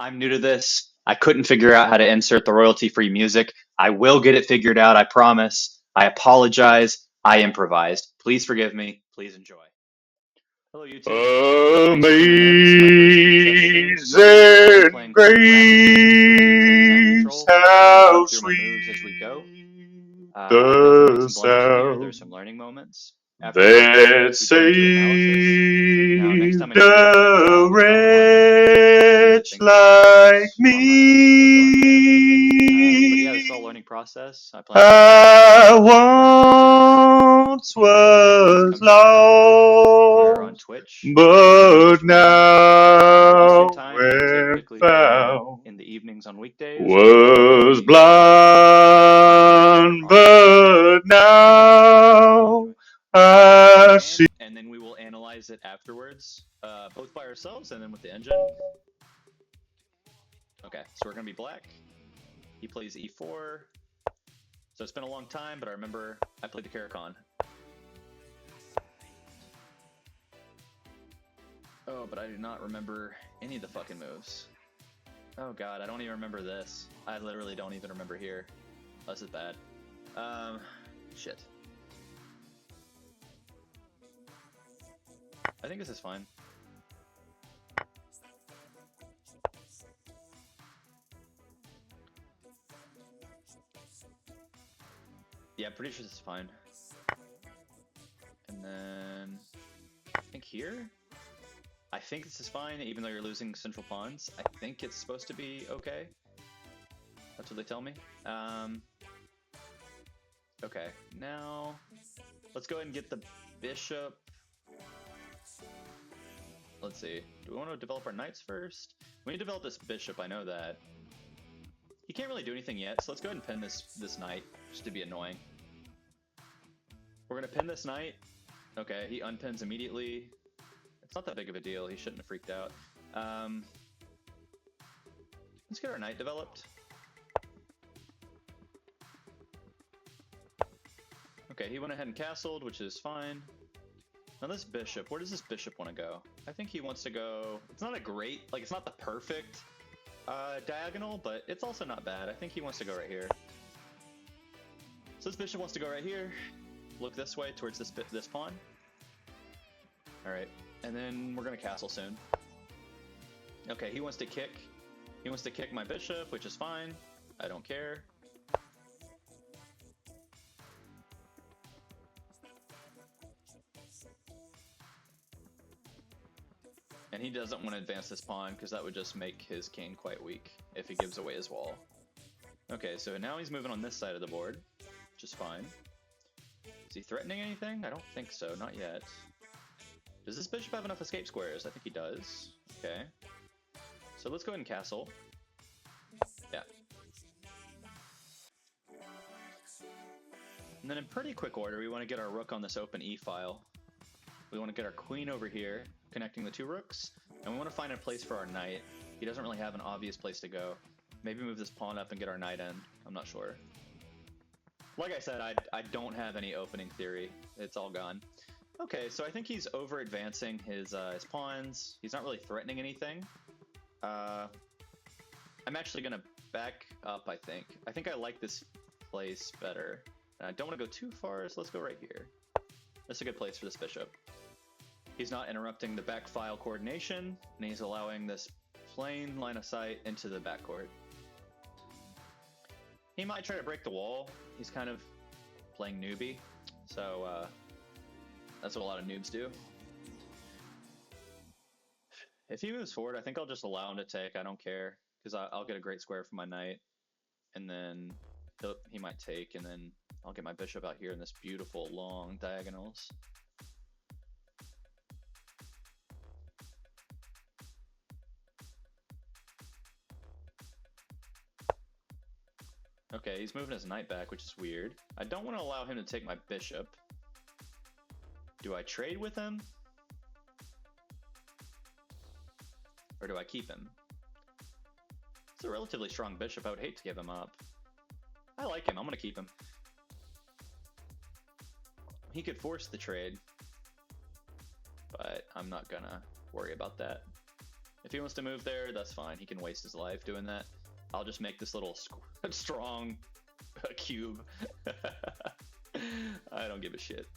I'm new to this. I couldn't figure out how to insert the royalty-free music. I will get it figured out, I promise. I apologize. I improvised. Please forgive me. Please enjoy. Hello, YouTube. Thanks for tuning in. This is my first session. I'll be Amazing playing some rapid grace, tunes and time control. I'm going to how talk through my moves as we go. sweet There'll be the some blunders in here. There's sound some learning moments. After each move, that we go into analysis. Now, next time I saved do this, I'll a have a stronger partner. I wretch think because I like was on my own before joining him. But yeah, this is all me. learning process. I plan on playing some I classic pieces. once And if you want me to was come check them out, we're on lost, Twitch. but Twitch Eastern now time, and when typically play found. in the evenings on weekdays and on Was Fridays blind, on Twitch. but Hope you enjoy. now Let's start I the see. game, and then we will analyze it afterwards, both by ourselves and then with the engine. Okay, so we're gonna be black. He plays e4. So it's been a long time, but I remember I played the Caricon. Oh, but I do not remember any of the fucking moves. Oh god, I don't even remember this. I literally don't even remember here. Oh, this is bad. Shit. I think this is fine. Yeah, I'm pretty sure this is fine. And then I think here? I think this is fine, even though you're losing central pawns. I think it's supposed to be okay. That's what they tell me. Okay, now let's go ahead and get the bishop. Let's see. Do we want to develop our knights first? We need to develop this bishop, I know that. He can't really do anything yet, so let's go ahead and pin this knight, just to be annoying. We're gonna pin this knight. Okay, he unpins immediately. It's not that big of a deal, he shouldn't have freaked out. Let's get our knight developed. Okay, he went ahead and castled, which is fine. Now this bishop, where does this bishop want to go? I think he wants to go... It's not a great... Like, it's not the perfect diagonal, but it's also not bad. I think he wants to go right here. So this bishop wants to go right here. Look this way, towards this pawn. Alright, and then we're going to castle soon. Okay, he wants to kick. He wants to kick my bishop, which is fine. I don't care. And he doesn't want to advance this pawn because that would just make his king quite weak if he gives away his wall. Okay, so now he's moving on this side of the board, which is fine. Is he threatening anything? I don't think so, not yet. Does this bishop have enough escape squares? I think he does. Okay. So let's go ahead and castle. Yeah. And then in pretty quick order, we want to get our rook on this open e file. We want to get our queen over here, connecting the two rooks, and we want to find a place for our knight. He doesn't really have an obvious place to go. Maybe move this pawn up and get our knight in. I'm not sure. Like I said, I don't have any opening theory. It's all gone. Okay, so I think he's over advancing his pawns. He's not really threatening anything. I'm actually gonna back up, I think. I think I like this place better. And I don't want to go too far, so let's go right here. That's a good place for this bishop. He's not interrupting the back file coordination, and he's allowing this plain line of sight into the backcourt. He might try to break the wall. He's kind of playing newbie, so that's what a lot of noobs do. If he moves forward, I think I'll just allow him to take. I don't care, because I'll get a great square for my knight, and then he might take, and then I'll get my bishop out here in this beautiful long diagonals. Okay, he's moving his knight back, which is weird. I don't want to allow him to take my bishop. Do I trade with him? Or do I keep him? It's a relatively strong bishop. I would hate to give him up. I like him. I'm going to keep him. He could force the trade, but I'm not going to worry about that. If he wants to move there, that's fine. He can waste his life doing that. I'll just make this little strong cube. I don't give a shit.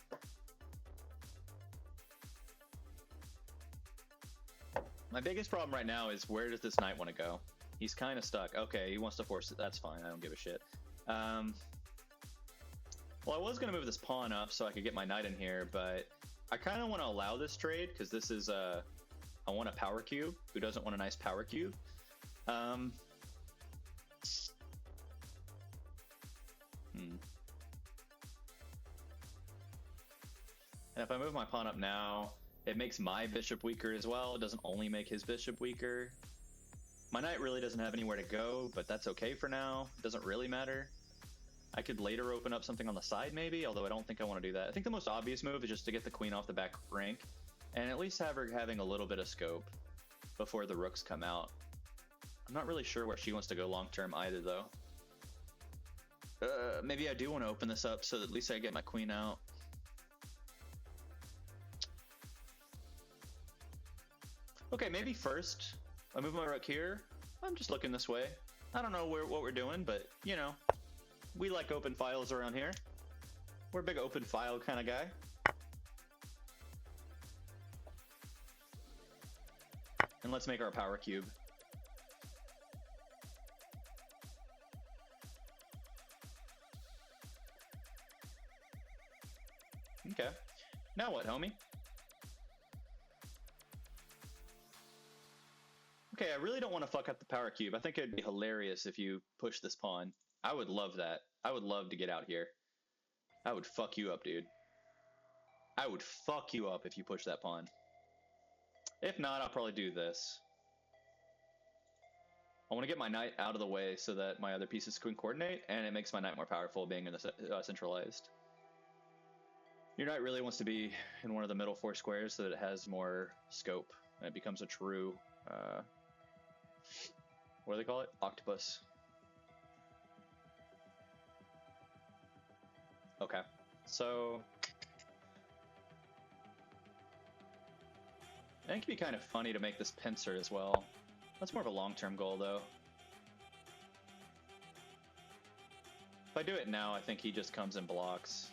My biggest problem right now is where does this knight want to go? He's kind of stuck. Okay, he wants to force it. That's fine. I don't give a shit. Well, I was going to move this pawn up so I could get my knight in here, but I kind of want to allow this trade because this is I want a power cube. Who doesn't want a nice power cube? And if I move my pawn up now, it makes my bishop weaker as well. It doesn't only make his bishop weaker. My knight really doesn't have anywhere to go, but that's okay for now. It doesn't really matter. I could later open up something on the side maybe, although I don't think I want to do that. I think the most obvious move is just to get the queen off the back rank and at least have her having a little bit of scope before the rooks come out. I'm not really sure where she wants to go long term either though. Maybe I do want to open this up so that at least I get my queen out. Okay, maybe first I move my rook here. I'm just looking this way. I don't know what we're doing, but you know, we like open files around here. We're a big open file kind of guy. And let's make our power cube. Okay. Now what, homie? Okay, I really don't want to fuck up the power cube. I think it'd be hilarious if you push this pawn. I would love that. I would love to get out here. I would fuck you up, dude. I would fuck you up if you push that pawn. If not, I'll probably do this. I want to get my knight out of the way so that my other pieces can coordinate, and it makes my knight more powerful being in the centralized. Your knight really wants to be in one of the middle four squares so that it has more scope, and it becomes a true, what do they call it? Octopus. Okay, so I think it'd be kind of funny to make this pincer as well. That's more of a long-term goal, though. If I do it now, I think he just comes and blocks.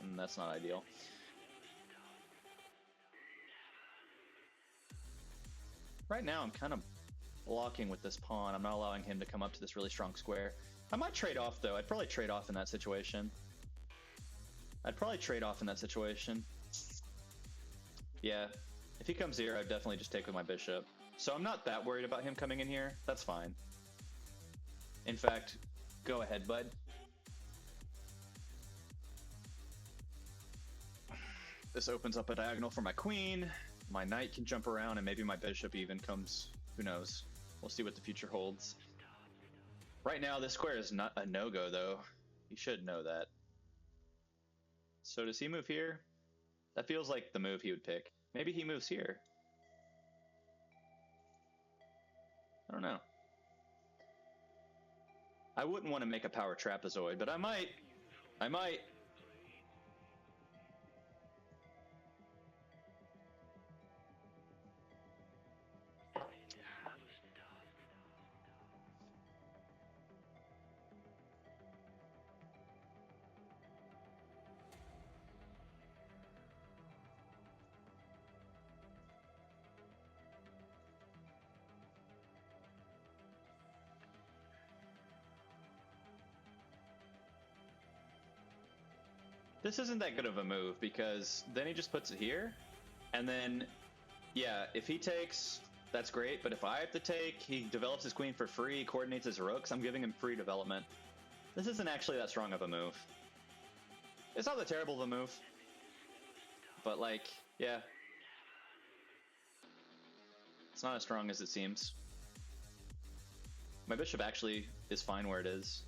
And that's not ideal. Right now, I'm kind of blocking with this pawn. I'm not allowing him to come up to this really strong square. I might trade off, though. I'd probably trade off in that situation. Yeah, if he comes here, I'd definitely just take with my bishop. So I'm not that worried about him coming in here. That's fine. In fact, go ahead, bud. This opens up a diagonal for my queen. My knight can jump around, and maybe my bishop even comes. Who knows? We'll see what the future holds. Right now, this square is not a no-go, though. You should know that. So does he move here? That feels like the move he would pick. Maybe he moves here. I don't know. I wouldn't want to make a power trapezoid, but I might. This isn't that good of a move because then he just puts it here, and then, yeah, if he takes, that's great, but if I have to take, he develops his queen for free, coordinates his rooks, I'm giving him free development. This isn't actually that strong of a move. It's not that terrible of a move, but like, yeah. It's not as strong as it seems. My bishop actually is fine where it is.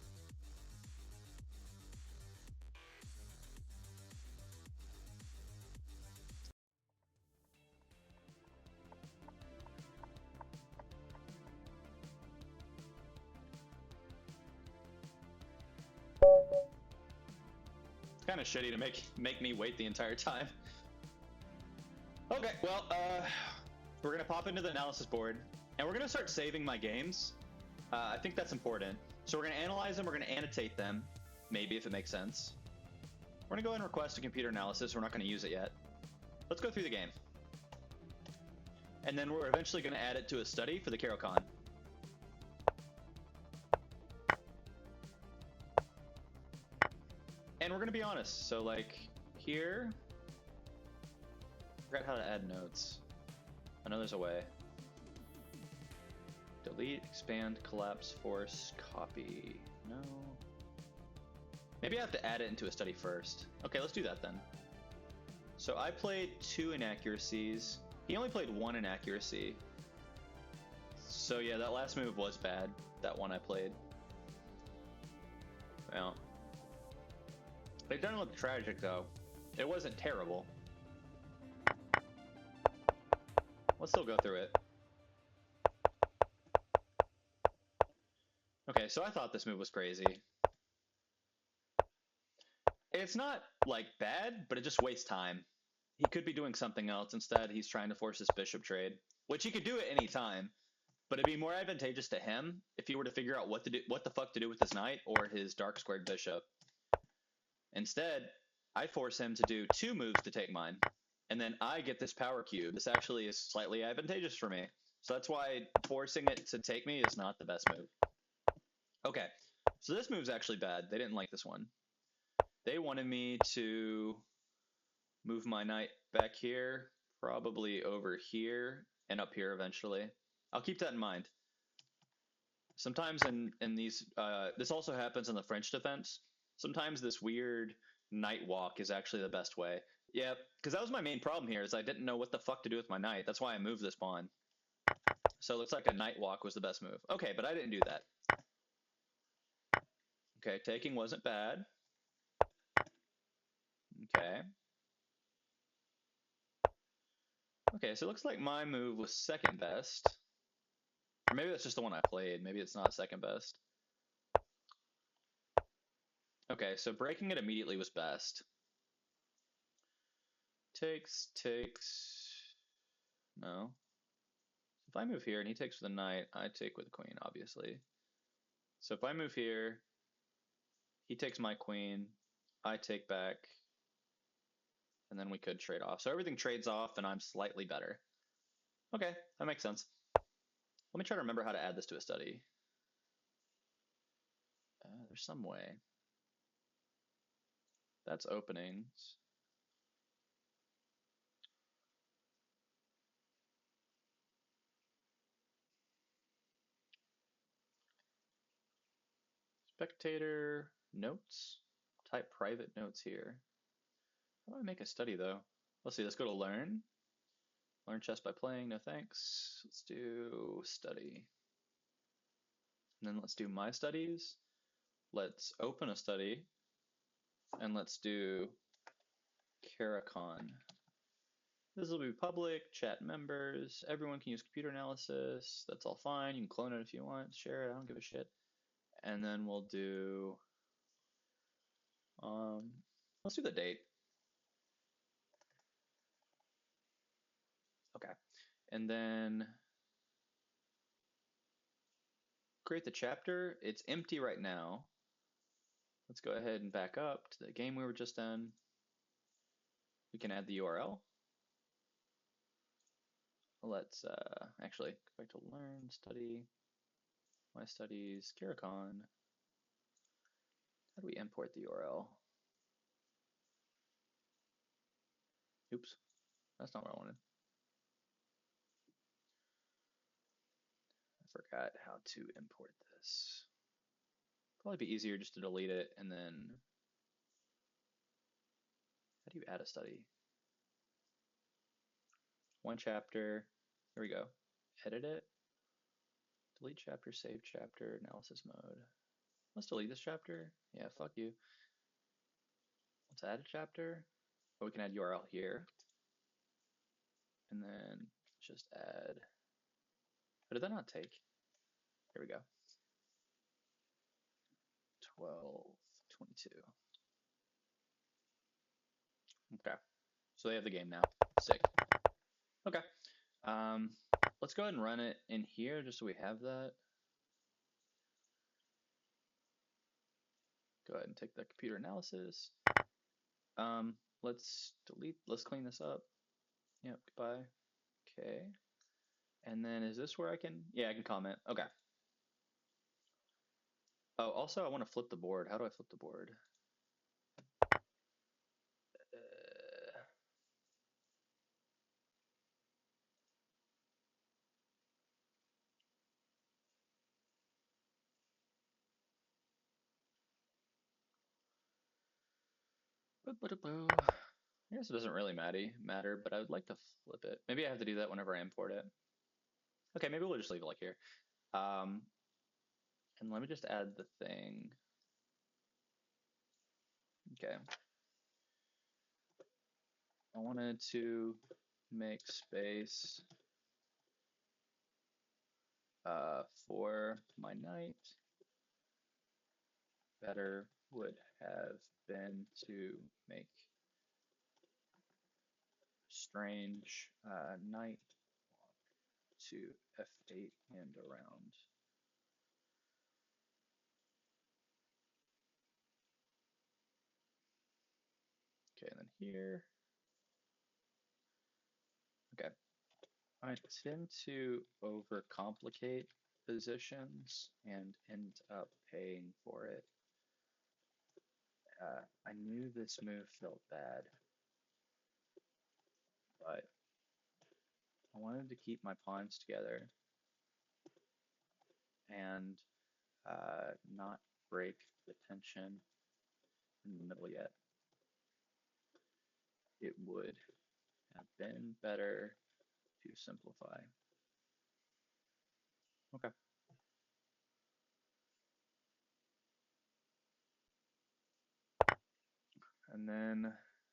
Kind of shitty to make me wait the entire time. Okay, well, We're gonna pop into the analysis board, and we're gonna start saving my games. I think that's important. So we're gonna analyze them, we're gonna annotate them, maybe if it makes sense. We're gonna go and request a computer analysis. We're not gonna use it yet. Let's go through the game. And then we're eventually gonna add it to a study for the Carocon. And we're gonna be honest. So like here, I forgot how to add notes. I know there's a way. Delete, expand, collapse, force, copy. No. Maybe I have to add it into a study first. Okay, let's do that then. So I played 2 inaccuracies. He only played 1 inaccuracy. So yeah, that last move was bad. That one I played. Well, it doesn't look tragic though. It wasn't terrible. Let's still go through it. Okay, so I thought this move was crazy. It's not like bad, but it just wastes time. He could be doing something else. Instead, he's trying to force his bishop trade, which he could do at any time. But it'd be more advantageous to him if he were to figure out what the fuck to do with his knight or his dark squared bishop. Instead, I force him to do 2 moves to take mine, and then I get this power cube. This actually is slightly advantageous for me. So that's why forcing it to take me is not the best move. Okay, so this move's actually bad. They didn't like this one. They wanted me to move my knight back here, probably over here, and up here eventually. I'll keep that in mind. Sometimes in these, this also happens in the French defense. Sometimes this weird knight walk is actually the best way. Yeah, because that was my main problem here, is I didn't know what the fuck to do with my knight. That's why I moved this pawn. So it looks like a knight walk was the best move. Okay, but I didn't do that. Okay, taking wasn't bad. Okay. Okay, so it looks like my move was second best. Or maybe that's just the one I played. Maybe it's not second best. Okay, so breaking it immediately was best. Takes. No. If I move here and he takes with a knight, I take with a queen, obviously. So if I move here, he takes my queen, I take back, and then we could trade off. So everything trades off, and I'm slightly better. Okay, that makes sense. Let me try to remember how to add this to a study. There's some way. That's openings. Spectator notes. Type private notes here. How do I make a study though? Let's see, let's go to learn. Learn chess by playing, no thanks. Let's do study. And then let's do my studies. Let's open a study. And let's do Carocon. This will be public, chat members. Everyone can use computer analysis. That's all fine. You can clone it if you want, share it. I don't give a shit. And then we'll do, let's do the date. Okay. And then create the chapter. It's empty right now. Let's go ahead and back up to the game we were just in. We can add the URL. Let's actually go back to learn, study, my studies, Carocon. How do we import the URL? Oops, that's not what I wanted. I forgot how to import this. Probably be easier just to delete it and then, how do you add a study? One chapter, there we go. Edit it, delete chapter, save chapter, analysis mode. Let's delete this chapter. Yeah, fuck you. Let's add a chapter. Oh, we can add URL here. And then just add, but did that not take? Here we go. 12:22. Okay. So they have the game now. Sick. Okay. Let's go ahead and run it in here just so we have that. Go ahead and take the computer analysis. Let's clean this up. Yep, goodbye. Okay. And then is this where I can, yeah, I can comment. Okay. Oh, also I want to flip the board. How do I flip the board? I guess it doesn't really matter, but I would like to flip it. Maybe I have to do that whenever I import it. Okay, maybe we'll just leave it like here. And let me just add the thing. Okay. I wanted to make space for my knight. Better would have been to make strange knight to f8 and around. Okay, and then here. Okay. I tend to overcomplicate positions and end up paying for it. I knew this move felt bad, but I wanted to keep my pawns together and not break the tension in the middle yet. It would have been better to simplify. Okay. And then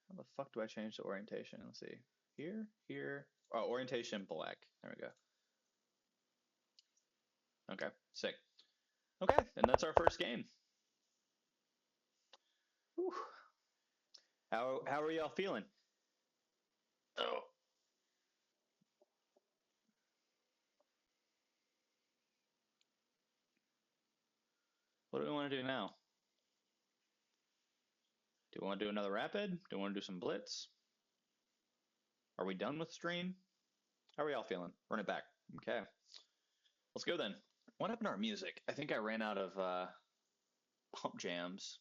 how the fuck do I change the orientation? Let's see. Here. Oh, orientation black. There we go. Okay, sick. Okay, and that's our first game. Whew. How are y'all feeling? Oh. What do we want to do now? Do we want to do another rapid? Do we want to do some blitz? Are we done with stream? How are y'all feeling? Run it back. Okay. Let's go then. What happened to our music? I think I ran out of pump jams.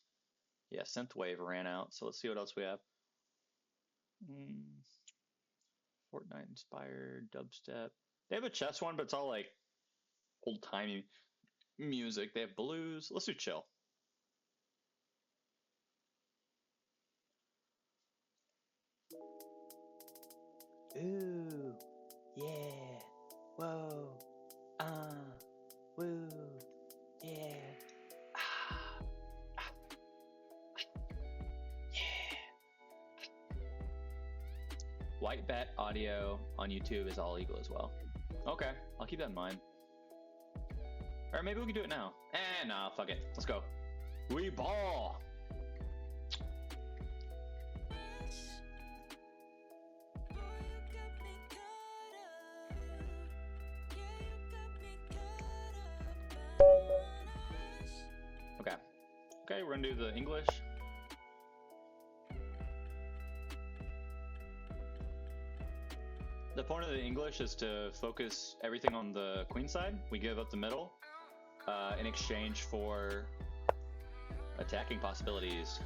Yeah, synthwave ran out. So let's see what else we have. Fortnite inspired dubstep. They have a chess one, but it's all like old timey music. They have blues. Let's do chill. Ooh, yeah, whoa, woo, yeah, yeah. White Bet audio on YouTube is all legal as well. Okay, I'll keep that in mind. Or maybe we can do it now. Nah, fuck it. Let's go. We ball. Okay, we're gonna do the English. The point of the English is to focus everything on the queen side. We give up the middle in exchange for attacking possibilities.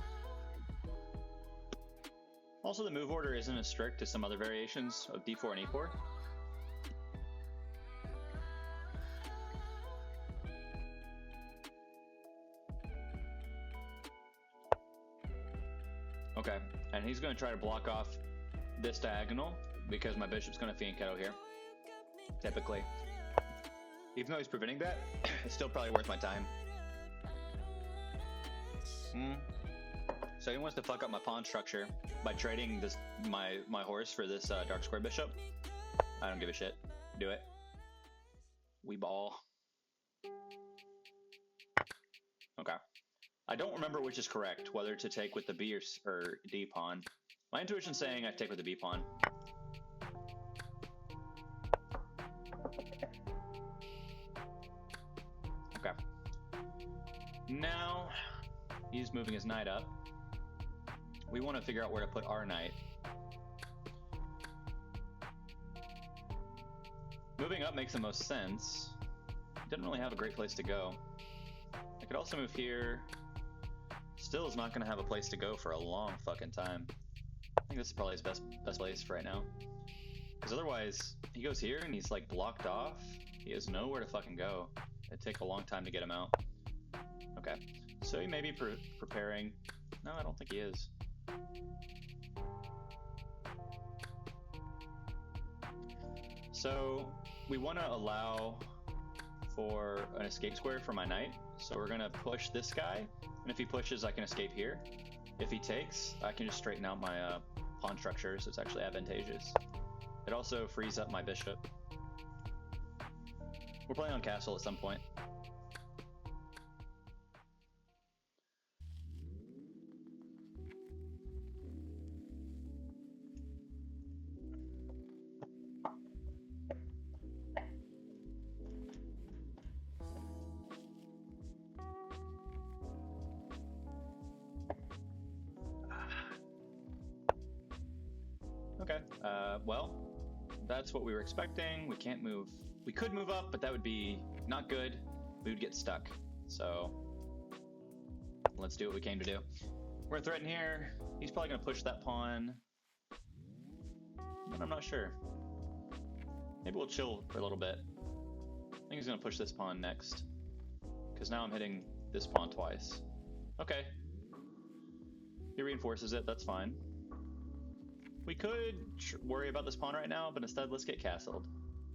Also, the move order isn't as strict as some other variations of d4 and e4. Okay, and he's going to try to block off this diagonal because my bishop's going to fianchetto here, typically. Even though he's preventing that, it's still probably worth my time. So he wants to fuck up my pawn structure by trading this my horse for this dark square bishop. I don't give a shit. Do it. We ball. Okay. I don't remember which is correct, whether to take with the B or D pawn. My intuition's saying I take with the B pawn. Okay. Now he's moving his knight up. We want to figure out where to put our knight. Moving up makes the most sense. Didn't really have a great place to go. I could also move here. Still is not going to have a place to go for a long fucking time. I think this is probably his best place for right now. Because otherwise, he goes here and he's like blocked off. He has nowhere to fucking go. It'd take a long time to get him out. Okay, so he may be preparing. No, I don't think he is. So we want to allow for an escape square for my knight. So we're going to push this guy. And if he pushes, I can escape here. If he takes, I can just straighten out my pawn structure, so it's actually advantageous. It also frees up my bishop. We're playing on castle at some point. Okay, well, that's what we were expecting. We can't move. We could move up, but that would be not good. We would get stuck. So let's do what we came to do. We're gonna threaten here. He's probably gonna push that pawn, but I'm not sure. Maybe we'll chill for a little bit. I think he's gonna push this pawn next, because now I'm hitting this pawn twice. Okay. He reinforces it, that's fine. We could worry about this pawn right now, but instead let's get castled.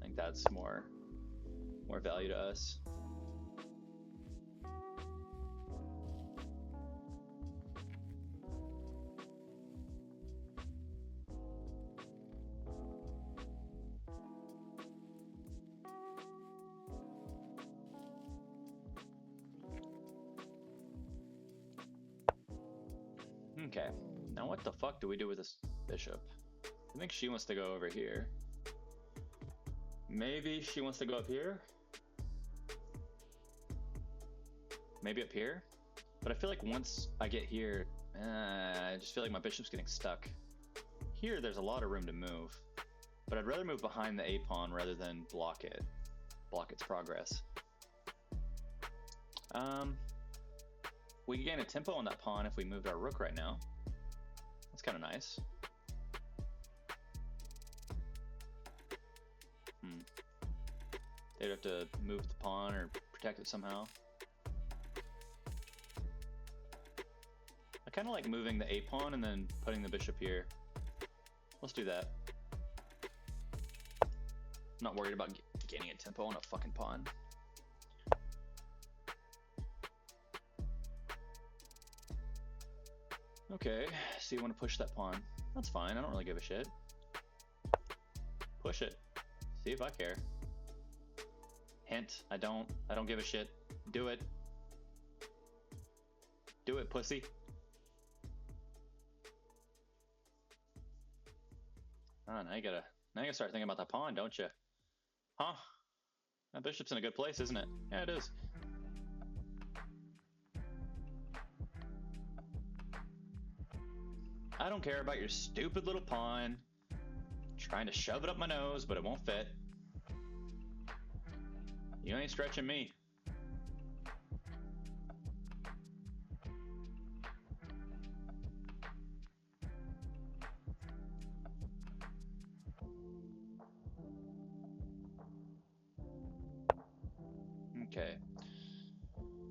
I think that's more value to us. Okay, now what the fuck do we do with this bishop? I think she wants to go over here. Maybe she wants to go up here? Maybe up here? But I feel like once I get here, I just feel like my bishop's getting stuck. Here, there's a lot of room to move. But I'd rather move behind the A pawn rather than block its progress. We could gain a tempo on that pawn if we moved our rook right now. That's kind of nice. They'd have to move the pawn or protect it somehow. I kind of like moving the A pawn and then putting the bishop here. Let's do that. I'm not worried about gaining a tempo on a fucking pawn. Okay, so you want to push that pawn. That's fine, I don't really give a shit. Push it. See if I care. Hint, I don't give a shit. Do it. Do it, pussy. Oh, now you gotta start thinking about that pawn, don't you? Huh? That bishop's in a good place, isn't it? Yeah, it is. I don't care about your stupid little pawn. Trying to shove it up my nose, but it won't fit. You ain't stretching me. Okay.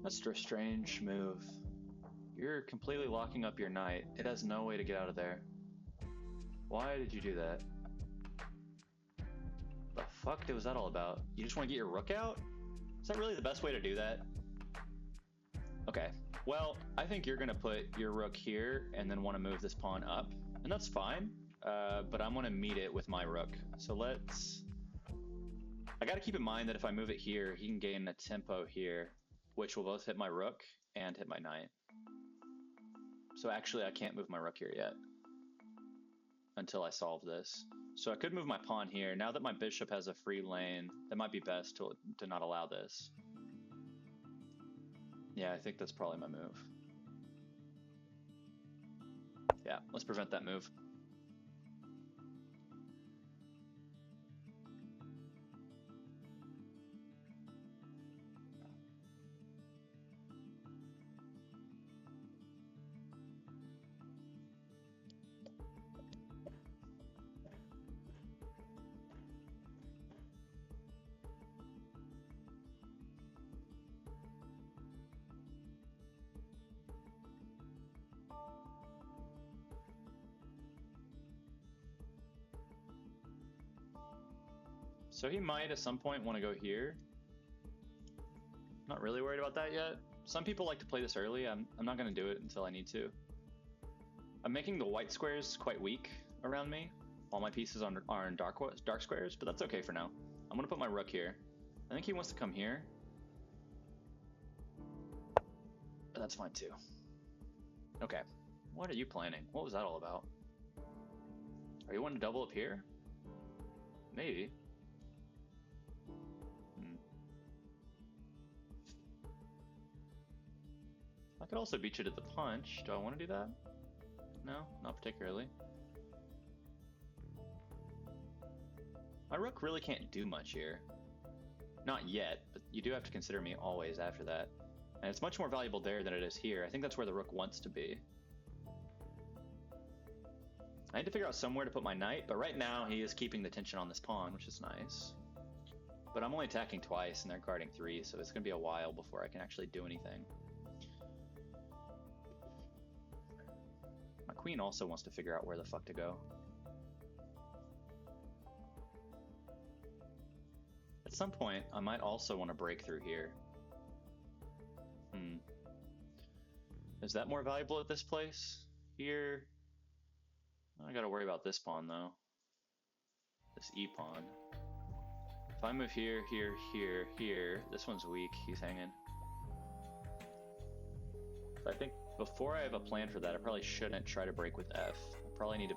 That's a strange move. You're completely locking up your knight. It has no way to get out of there. Why did you do that? The fuck was that all about? You just want to get your rook out? Is that really the best way to do that? Okay, well, I think you're gonna put your rook here and then want to move this pawn up, and that's fine, but I'm gonna meet it with my rook. So I gotta keep in mind that if I move it here, he can gain a tempo here, which will both hit my rook and hit my knight. So actually I can't move my rook here yet until I solve this. So I could move my pawn here. Now that my bishop has a free lane, that might be best to not allow this. Yeah, I think that's probably my move. Yeah, let's prevent that move. So he might at some point want to go here. Not really worried about that yet. Some people like to play this early. I'm not going to do it until I need to. I'm making the white squares quite weak around me. All my pieces are in dark squares, but that's okay for now. I'm going to put my rook here. I think he wants to come here. But that's fine too. Okay. What are you planning? What was that all about? Are you wanting to double up here? Maybe. I could also beat you to the punch. Do I want to do that? No, not particularly. My rook really can't do much here. Not yet, but you do have to consider me always after that. And it's much more valuable there than it is here. I think that's where the rook wants to be. I need to figure out somewhere to put my knight, but right now he is keeping the tension on this pawn, which is nice. But I'm only attacking twice and they're guarding 3, so it's going to be a while before I can actually do anything. My queen also wants to figure out where the fuck to go. At some point, I might also want to break through here. Is that more valuable at this place? Here? I gotta worry about this pawn though. This E pawn. If I move here, here, here, here, this one's weak, he's hanging. So I think before I have a plan for that, I probably shouldn't try to break with F. I probably need to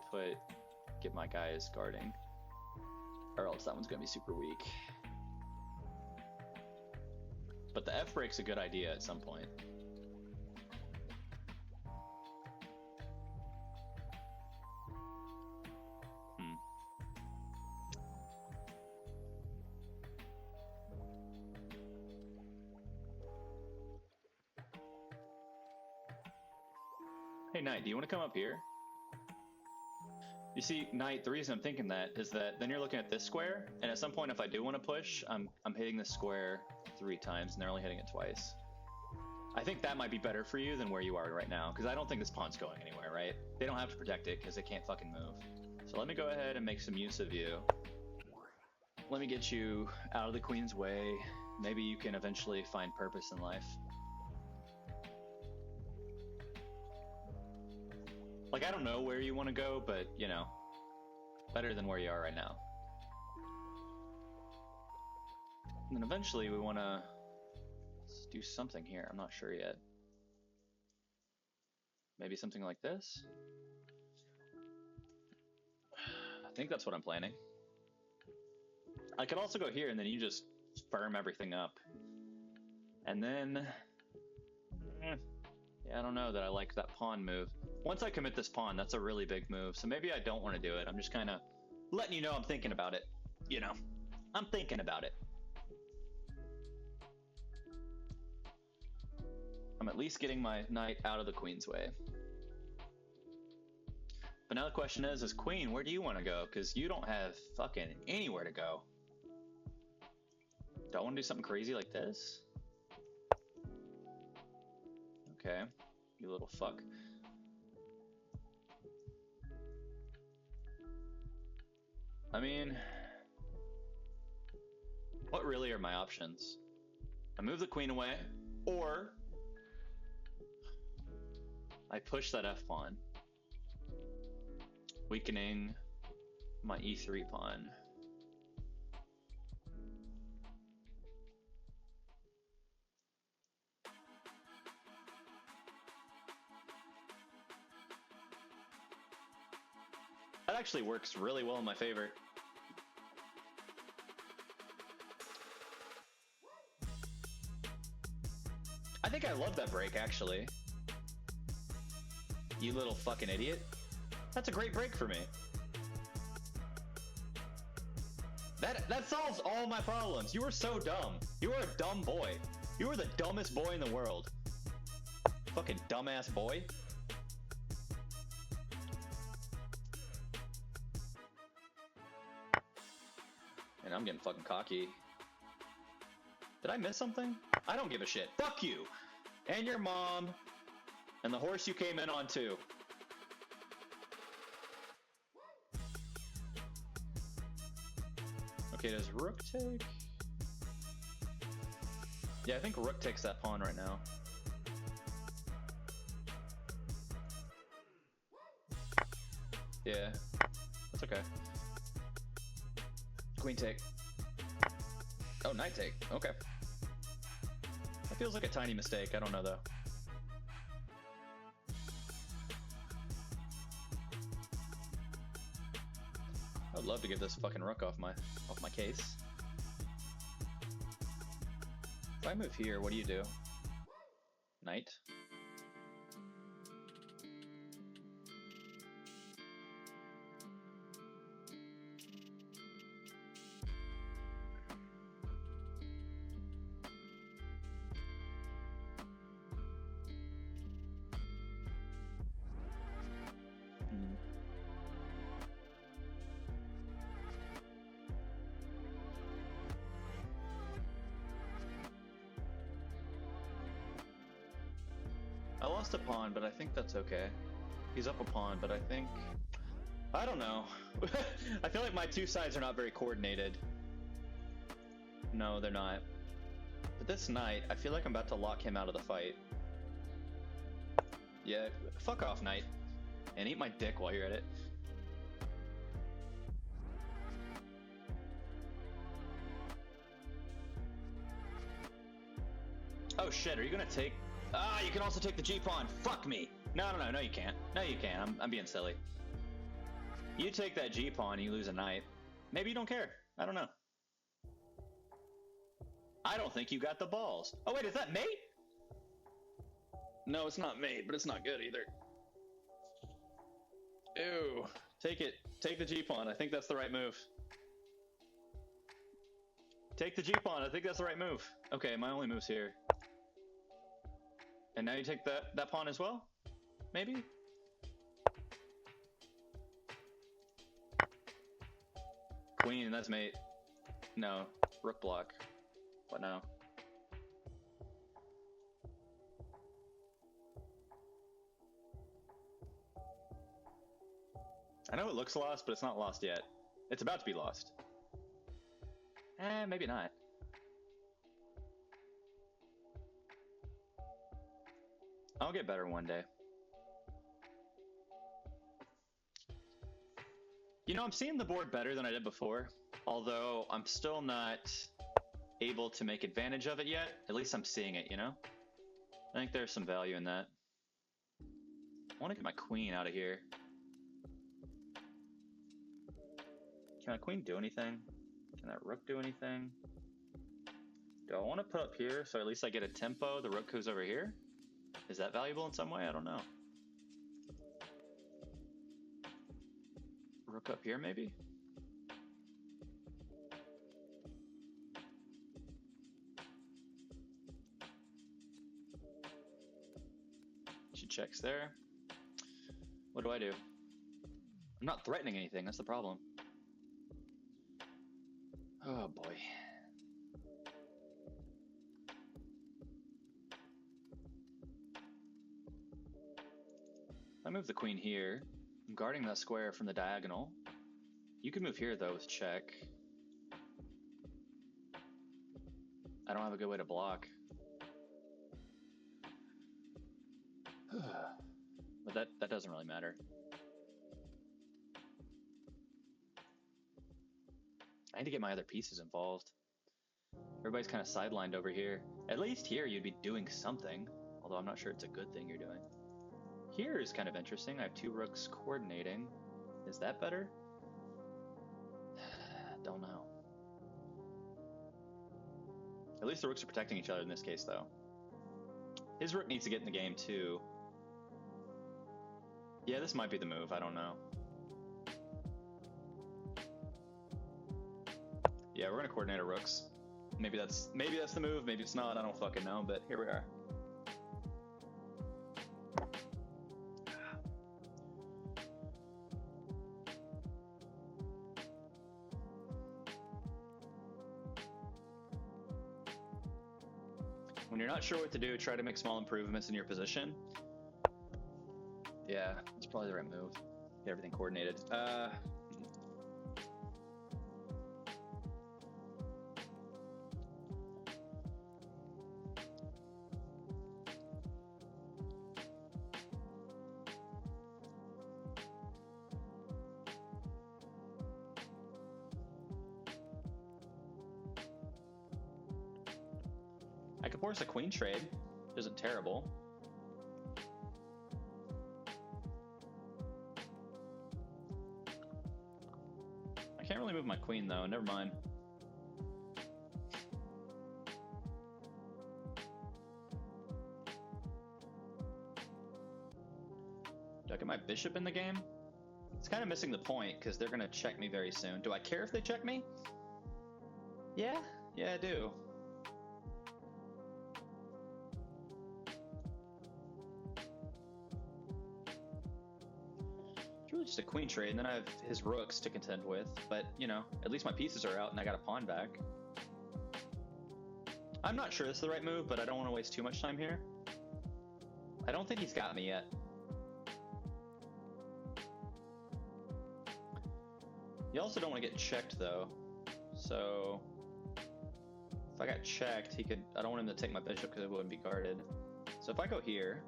get my guys guarding. Or else that one's gonna be super weak. But the F break's a good idea at some point. Hey Knight, do you want to come up here? You see, Knight, the reason I'm thinking that is that then you're looking at this square, and at some point if I do want to push, I'm hitting this square 3 times, and they're only hitting it twice. I think that might be better for you than where you are right now, because I don't think this pawn's going anywhere, right? They don't have to protect it, because it can't fucking move. So let me go ahead and make some use of you. Let me get you out of the queen's way. Maybe you can eventually find purpose in life. Like, I don't know where you want to go, but, you know, better than where you are right now. And then eventually we want to do something here. I'm not sure yet. Maybe something like this? I think that's what I'm planning. I could also go here and then you just firm everything up. And then... yeah, I don't know that I like that pawn move. Once I commit this pawn, that's a really big move, so maybe I don't want to do it. I'm just kind of letting you know I'm thinking about it. You know, I'm thinking about it. I'm at least getting my knight out of the queen's way. But now the question is queen, where do you want to go? Because you don't have fucking anywhere to go. Do I want to do something crazy like this? Okay, you little fuck. I mean, what really are my options? I move the queen away, or I push that F pawn, weakening my E3 pawn. That actually works really well in my favor. I think I love that break, actually. You little fucking idiot. That's a great break for me. That solves all my problems. You are so dumb. You are a dumb boy. You are the dumbest boy in the world. Fucking dumbass boy. And I'm getting fucking cocky. Did I miss something? I don't give a shit. Fuck you! And your mom. And the horse you came in on too. Okay, does rook take? Yeah, I think rook takes that pawn right now. Yeah, that's okay. Queen take. Oh, knight take. Okay. That feels like a tiny mistake. I don't know though. I would love to get this fucking rook off my case. If I move here, what do you do? Knight. I lost a pawn, but I think that's okay. He's up a pawn, but I think... I don't know. I feel like my two sides are not very coordinated. No, they're not. But this knight, I feel like I'm about to lock him out of the fight. Yeah, fuck off, knight. And eat my dick while you're at it. Oh shit, are you gonna take... Ah, you can also take the G-pawn. Fuck me. No, you can't. No, you can't. I'm being silly. You take that G-pawn, you lose a knight. Maybe you don't care. I don't know. I don't think you got the balls. Oh wait, is that mate? No, it's not mate, but it's not good either. Ew. Take it. Take the G-pawn. I think that's the right move. Take the G-pawn. I think that's the right move. Okay, my only move's here. And now you take that pawn as well? Maybe? Queen, that's mate. No. Rook block. What now? I know it looks lost, but it's not lost yet. It's about to be lost. Maybe not. I'll get better one day. You know, I'm seeing the board better than I did before, although I'm still not able to make advantage of it yet. At least I'm seeing it, you know? I think there's some value in that. I want to get my queen out of here. Can a queen do anything? Can that rook do anything? Do I want to put up here so at least I get a tempo? The rook goes over here? Is that valuable in some way? I don't know. Rook up here, maybe? She checks there. What do I do? I'm not threatening anything, that's the problem. Oh boy. I move the queen here. I'm guarding that square from the diagonal. You can move here though with check. I don't have a good way to block. But that doesn't really matter. I need to get my other pieces involved. Everybody's kind of sidelined over here. At least here you'd be doing something, although I'm not sure it's a good thing you're doing. Here is kind of interesting. I have two rooks coordinating. Is that better? Don't know. At least the rooks are protecting each other in this case, though. His rook needs to get in the game too. Yeah, this might be the move. I don't know. Yeah, we're gonna coordinate our rooks. Maybe that's the move. Maybe it's not. I don't fucking know. But here we are. When you're not sure what to do, try to make small improvements in your position. Yeah, it's probably the right move. Get everything coordinated. I could force a queen trade. Isn't terrible. I can't really move my queen though. Never mind. Do I get my bishop in the game? It's kind of missing the point because they're gonna check me very soon. Do I care if they check me? Yeah, I do. It's really just a queen trade, and then I have his rooks to contend with. But, you know, at least my pieces are out and I got a pawn back. I'm not sure this is the right move, but I don't want to waste too much time here. I don't think he's got me yet. You also don't want to get checked, though. So, if I got checked, he could... I don't want him to take my bishop because it wouldn't be guarded. So if I go here...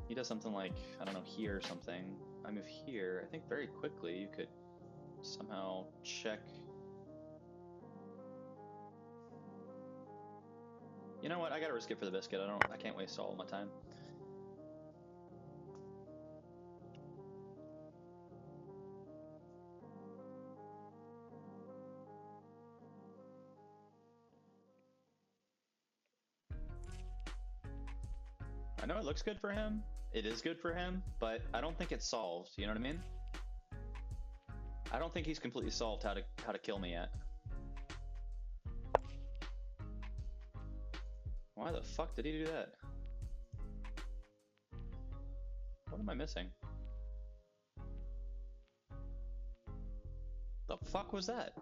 He does something like, I don't know, here or something. I move here. I think very quickly you could somehow check. You know what? I gotta risk it for the biscuit. I can't waste all my time. I know it looks good for him. It is good for him, but I don't think it's solved. You know what I mean? I don't think he's completely solved how to kill me yet. Why the fuck did he do that? What am I missing? The fuck was that?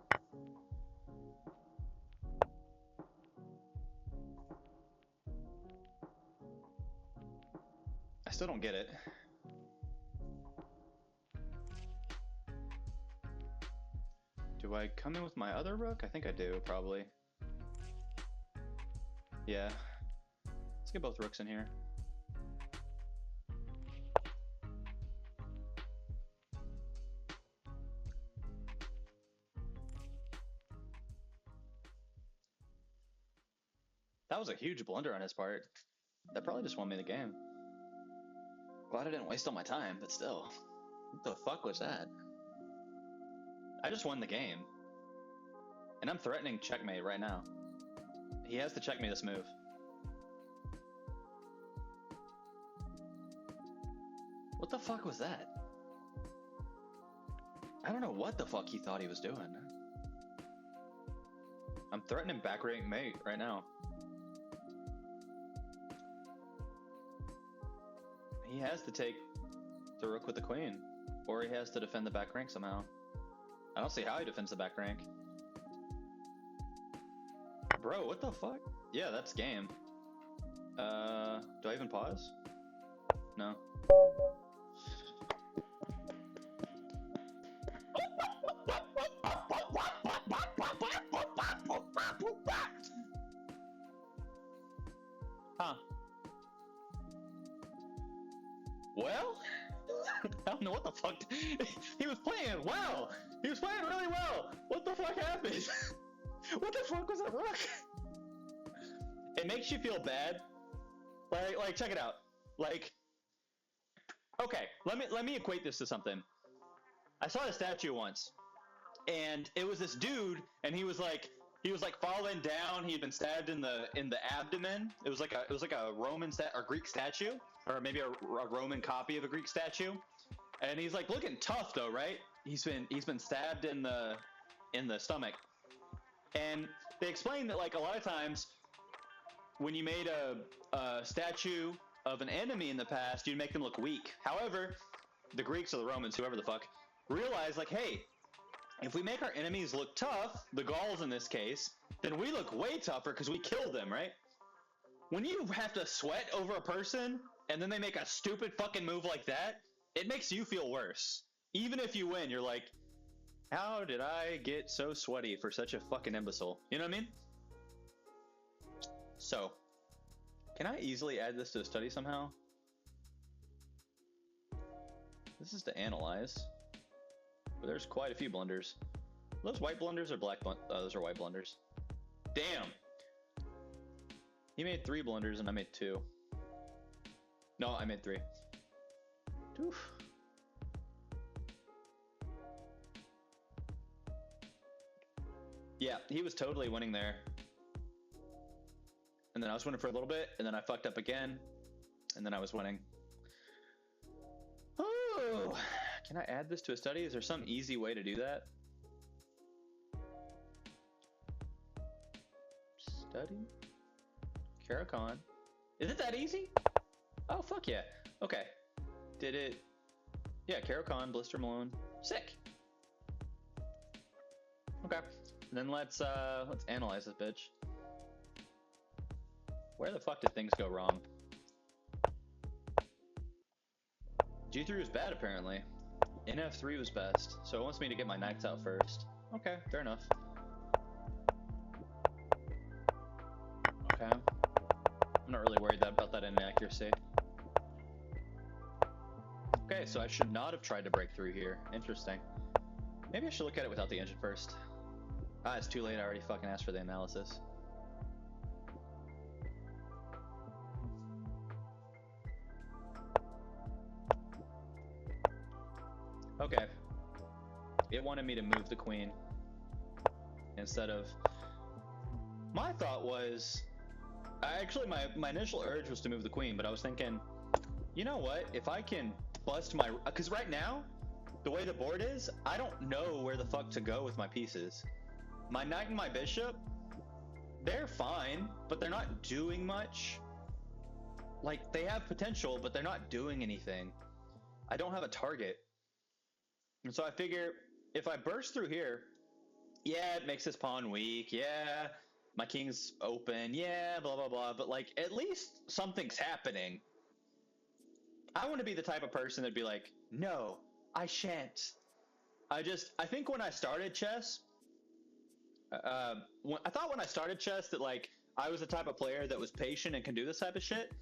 I still don't get it. Do I come in with my other rook? I think I do, probably. Yeah. Let's get both rooks in here. That was a huge blunder on his part. That probably just won me the game. Glad I didn't waste all my time, but still. What the fuck was that? I just won the game. And I'm threatening checkmate right now. He has to check me this move. What the fuck was that? I don't know what the fuck he thought he was doing. I'm threatening back rank mate right now. He has to take the rook with the queen, or he has to defend the back rank somehow. I don't see how he defends the back rank. Bro, what the fuck? Yeah, that's game. Do I even pause? No. Huh. Well, I don't know what the fuck. He was playing well. He was playing really well. What the fuck happened? What the fuck was that rook? It makes you feel bad. Like, check it out. Like, okay, let me equate this to something. I saw a statue once, and it was this dude, and he was like, he was like falling down. He'd been stabbed in the abdomen. It was like a Roman or Greek statue, or maybe a Roman copy of a Greek statue. And he's like looking tough though, right? He's been stabbed in the stomach. And they explained that like a lot of times when you made a statue of an enemy in the past, you'd make them look weak. However, the Greeks or the Romans, whoever the fuck, realized like, hey, if we make our enemies look tough, the Gauls in this case, then we look way tougher because we killed them, right? When you have to sweat over a person and then they make a stupid fucking move like that, it makes you feel worse. Even if you win, you're like, how did I get so sweaty for such a fucking imbecile? You know what I mean? So, can I easily add this to a study somehow? This is to analyze. But there's quite a few blunders. Are those white blunders or black blunders? Oh, those are white blunders. Damn! He made 3 blunders and I made 2. No, I made 3. Oof. Yeah, he was totally winning there. And then I was winning for a little bit, and then I fucked up again, and then I was winning. Oh! Can I add this to a study? Is there some easy way to do that? Study? Karakhan. Is it that easy? Oh, fuck yeah. Okay. Did it... Yeah, Karakhan, Blister Malone. Sick! Okay. And then let's analyze this bitch. Where the fuck did things go wrong? G3 was bad, apparently. NF3 was best, so it wants me to get my knights out first. Okay, fair enough. Okay. I'm not really worried about that inaccuracy. Okay, so I should not have tried to break through here. Interesting. Maybe I should look at it without the engine first. Ah, it's too late. I already fucking asked for the analysis. Okay. It wanted me to move the queen instead of... My thought was... Actually, my initial urge was to move the queen, but I was thinking, you know what? If I can bust my... Because right now, the way the board is, I don't know where the fuck to go with my pieces. My knight and my bishop, they're fine, but they're not doing much. Like, they have potential, but they're not doing anything. I don't have a target. And so I figure, if I burst through here, yeah, it makes this pawn weak, yeah, my king's open, yeah, blah, blah, blah, but, like, at least something's happening. I want to be the type of person that'd be like, no, I shan't. I think when I started chess, I thought when I started chess that, like, I was the type of player that was patient and can do this type of shit,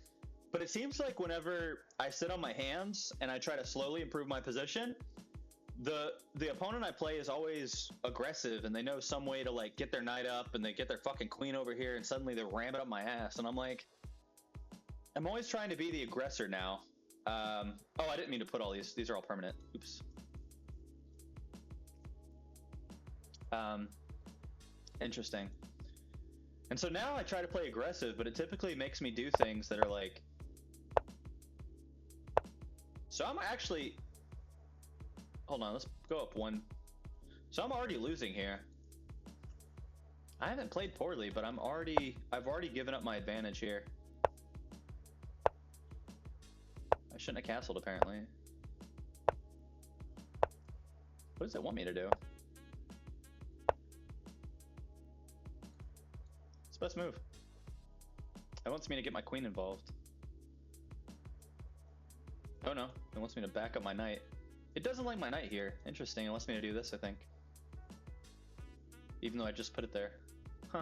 but it seems like whenever I sit on my hands and I try to slowly improve my position, the opponent I play is always aggressive and they know some way to, like, get their knight up and they get their fucking queen over here and suddenly they ram it up my ass, and I'm like, I'm always trying to be the aggressor now. Oh, I didn't mean to put all these are all permanent. Oops. Interesting. And so now I try to play aggressive, but it typically makes me do things that are like... So I'm actually... Hold on, let's go up one. So I'm already losing here. I haven't played poorly, but I've already given up my advantage here. I shouldn't have castled, apparently. What does it want me to do? It's the best move. It wants me to get my queen involved. Oh no, it wants me to back up my knight. It doesn't like my knight here. Interesting, it wants me to do this, I think. Even though I just put it there. Huh.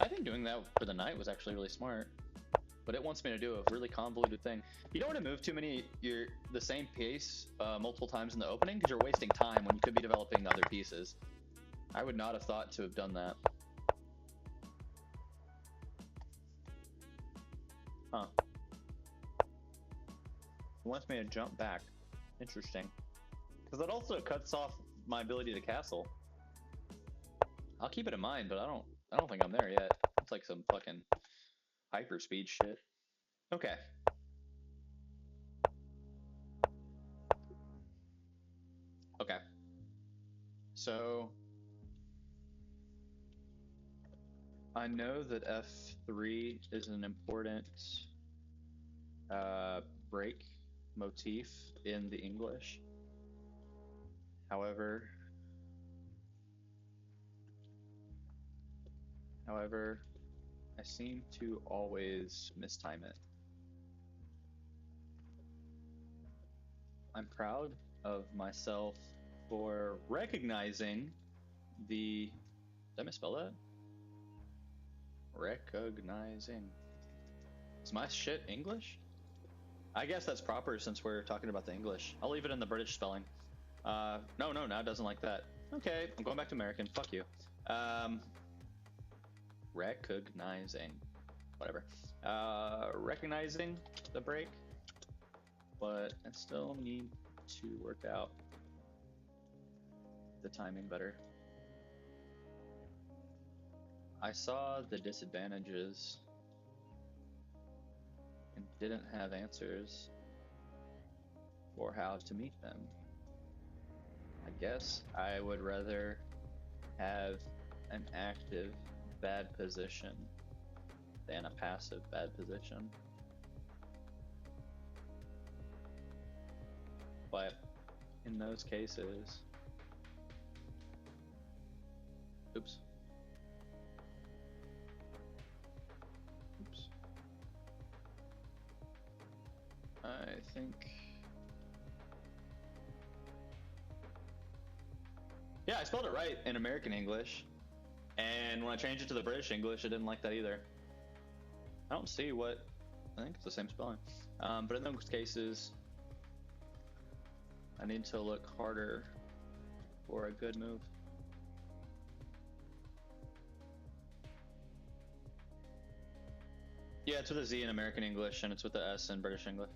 I think doing that for the knight was actually really smart. But it wants me to do a really convoluted thing. You don't want to move too many, the same piece multiple times in the opening, because you're wasting time when you could be developing other pieces. I would not have thought to have done that. Huh. He wants me to jump back. Interesting. Because that also cuts off my ability to castle. I'll keep it in mind, but I don't think I'm there yet. It's like some fucking hyperspeed shit. Okay. Okay. So I know that F3 is an important break motif in the English. However, I seem to always mistime it. I'm proud of myself for recognizing the... Did I misspell that? Recognizing. Is my shit English? I guess that's proper since we're talking about the English. I'll leave it in the British spelling. No, now it doesn't like that. Okay, I'm going back to American. Fuck you. Recognizing. Whatever. Recognizing the break. But I still need to work out the timing better. I saw the disadvantages and didn't have answers for how to meet them. I guess I would rather have an active bad position than a passive bad position. But in those cases, oops. I think... Yeah, I spelled it right in American English. And when I changed it to the British English, it didn't like that either. I don't see what... I think it's the same spelling. But in those cases, I need to look harder for a good move. Yeah, it's with a Z in American English, and it's with the S in British English.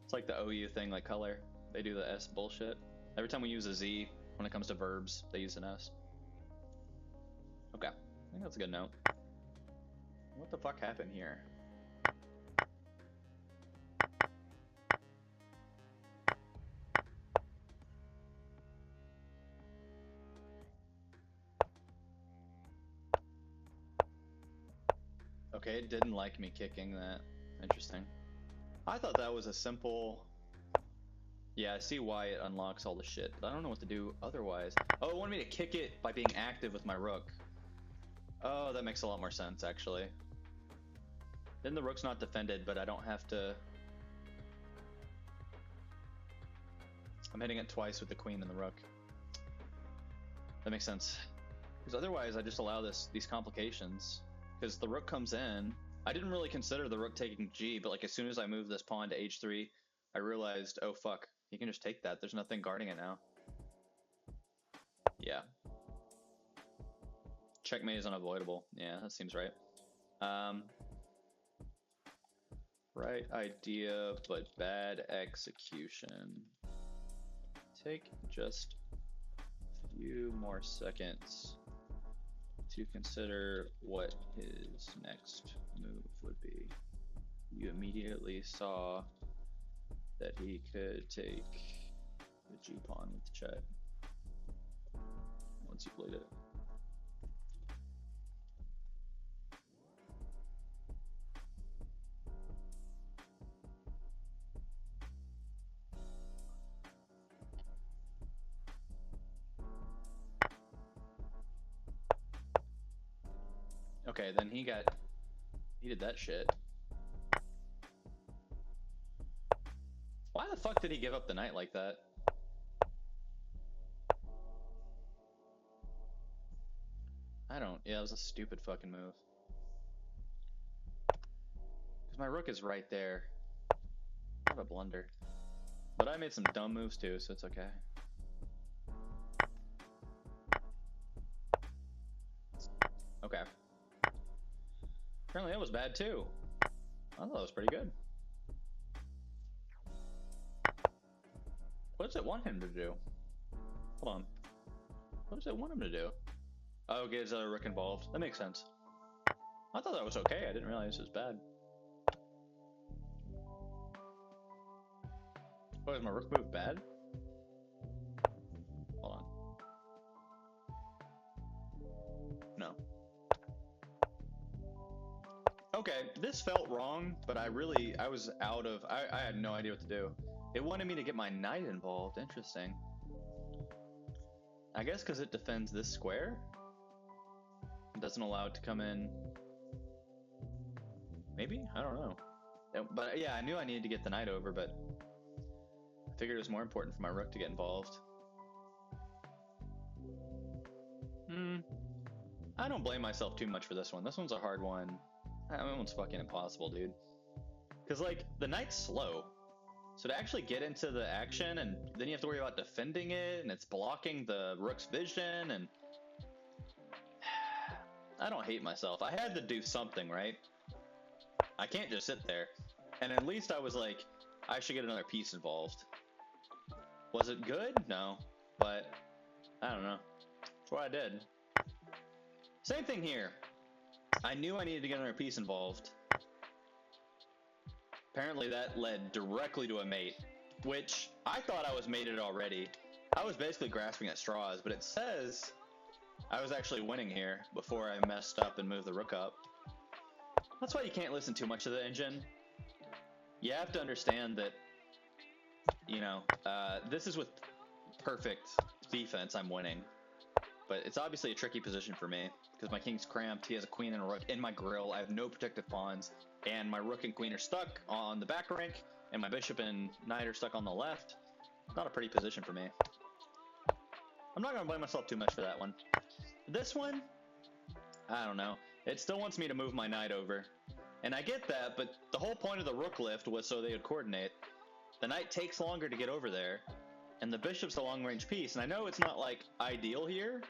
It's like the OU thing, like color. They do the S bullshit. Every time we use a Z, when it comes to verbs, they use an S. Okay, I think that's a good note. What the fuck happened here? Okay, it didn't like me kicking that. Interesting. I thought that was a simple... Yeah, I see why it unlocks all the shit, but I don't know what to do otherwise. Oh, it wanted me to kick it by being active with my rook. Oh, that makes a lot more sense, actually. Then the rook's not defended, but I don't have to... I'm hitting it twice with the queen and the rook. That makes sense. Because otherwise, I just allow these complications. Because the rook comes in. I didn't really consider the rook taking g, but like as soon as I moved this pawn to h3, I realized, oh fuck, he can just take that. There's nothing guarding it now. Yeah. Checkmate is unavoidable. Yeah, that seems right. Right idea, but bad execution. Take just a few more seconds to consider what his next move would be. You immediately saw that he could take the g-pawn with the check once you played it. Okay, then he did that shit. Why the fuck did he give up the knight like that? I don't, yeah, it was a stupid fucking move. Because my rook is right there. What a blunder. But I made some dumb moves too, so it's okay. Okay. Apparently that was bad too. I thought that was pretty good. What does it want him to do? Hold on. What does it want him to do? Oh, get his other rook involved. That makes sense. I thought that was okay. I didn't realize it was bad. Oh, is my rook move bad? Hold on. No. Okay, this felt wrong, but I was out of, I had no idea what to do. It wanted me to get my knight involved. Interesting. I guess because it defends this square? It doesn't allow it to come in. Maybe? I don't know. But yeah, I knew I needed to get the knight over, but I figured it was more important for my rook to get involved. I don't blame myself too much for this one. This one's a hard one. That one's fucking impossible, dude. Because, like, the knight's slow. So to actually get into the action, and then you have to worry about defending it, and it's blocking the rook's vision, and... I don't hate myself. I had to do something, right? I can't just sit there. And at least I was like, I should get another piece involved. Was it good? No. But, I don't know. That's what I did. Same thing here. I knew I needed to get another piece involved. Apparently that led directly to a mate, which I thought I was mated already. I was basically grasping at straws, but it says I was actually winning here before I messed up and moved the rook up. That's why you can't listen too much to the engine. You have to understand that, you know, this is with perfect defense I'm winning. But it's obviously a tricky position for me, because my king's cramped, he has a queen and a rook in my grill, I have no protective pawns, and my rook and queen are stuck on the back rank, and my bishop and knight are stuck on the left. Not a pretty position for me. I'm not going to blame myself too much for that one. This one, I don't know. It still wants me to move my knight over. And I get that, but the whole point of the rook lift was so they would coordinate. The knight takes longer to get over there, and the bishop's a long-range piece. And I know it's not, like, ideal here,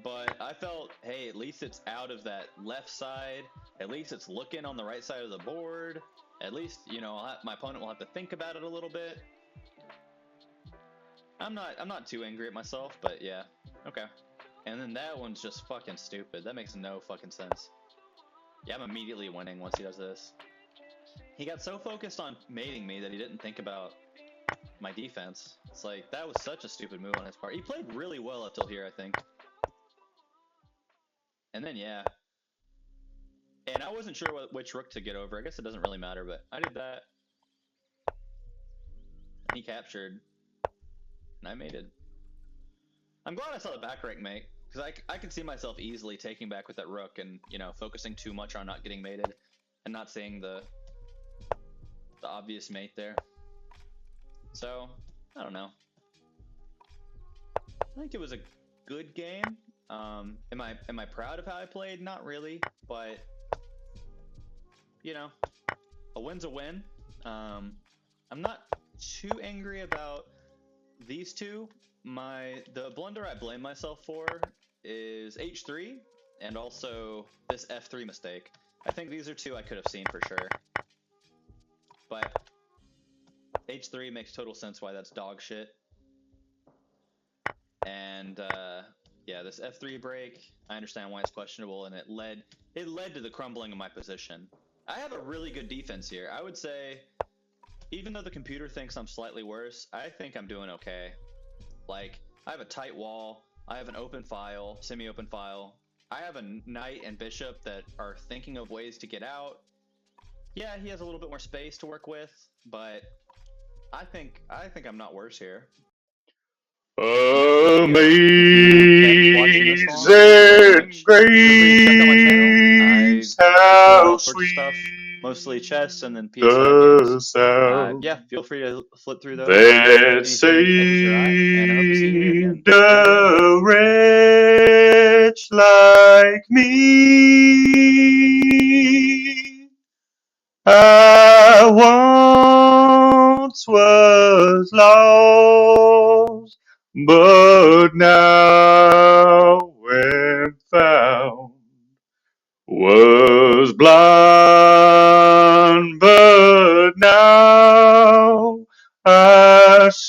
but I felt, hey, at least it's out of that left side. At least it's looking on the right side of the board. At least, you know, my opponent will have to think about it a little bit. I'm not too angry at myself, but yeah, okay. And then that one's just fucking stupid. That makes no fucking sense. Yeah, I'm immediately winning once he does this. He got so focused on mating me that he didn't think about my defense. It's like, that was such a stupid move on his part. He played really well up till here, I think. And then, yeah. And I wasn't sure which rook to get over. I guess it doesn't really matter, but I did that. And he captured. And I mated. I'm glad I saw the back rank mate, because I could see myself easily taking back with that rook and, you know, focusing too much on not getting mated and not seeing the obvious mate there. So, I don't know. I think it was a good game. Am I proud of how I played? Not really, but you know, a win's a win. I'm not too angry about these two. The blunder I blame myself for is H3 and also this F3 mistake. I think these are two I could have seen for sure. But H3 makes total sense why that's dog shit. And yeah, this F3 break, I understand why it's questionable, and it led to the crumbling of my position. I have a really good defense here. I would say, even though the computer thinks I'm slightly worse, I think I'm doing okay. Like, I have a tight wall, I have an open file, semi-open file, I have a knight and bishop that are thinking of ways to get out. Yeah, he has a little bit more space to work with, but I think I'm not worse here. Amazing grace, how sweet mostly chess and then the PS5 games. sound Yeah, feel free to flip through those. that Anything catches your eye, and I hope to see you here again. saved a wretch like me. I once was lost, but now am found. Was blind, but now I see.